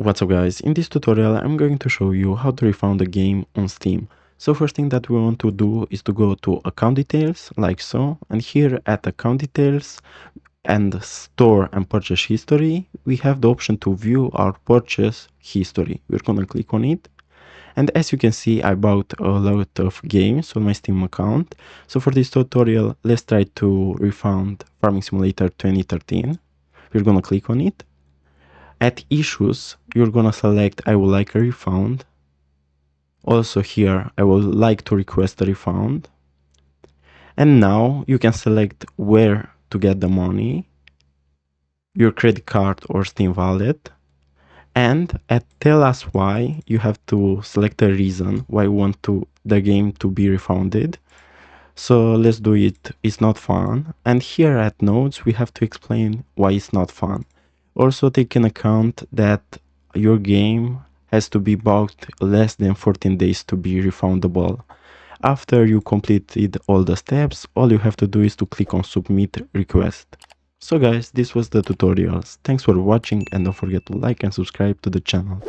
What's up guys, in this tutorial I'm going to show you how to refund a game on Steam. So first thing that we want to do is to go to account details like so, and here at account details and store and purchase history we have the option to view our purchase history. We're gonna click on it, and as you can see I bought a lot of games on my Steam account. So for this tutorial let's try to refund Farming Simulator 2013. We're gonna click on it. At issues, you're gonna select I would like a refund. Also here, I would like to request a refund. And now you can select where to get the money, your credit card or Steam wallet. And at tell us why, you have to select a reason why you want the game to be refunded. So let's do it, it's not fun. And here at notes, we have to explain why it's not fun. Also take in account that your game has to be bought less than 14 days to be refundable. After you completed all the steps, all you have to do is to click on submit request. So guys, this was the tutorials. Thanks for watching and don't forget to like and subscribe to the channel.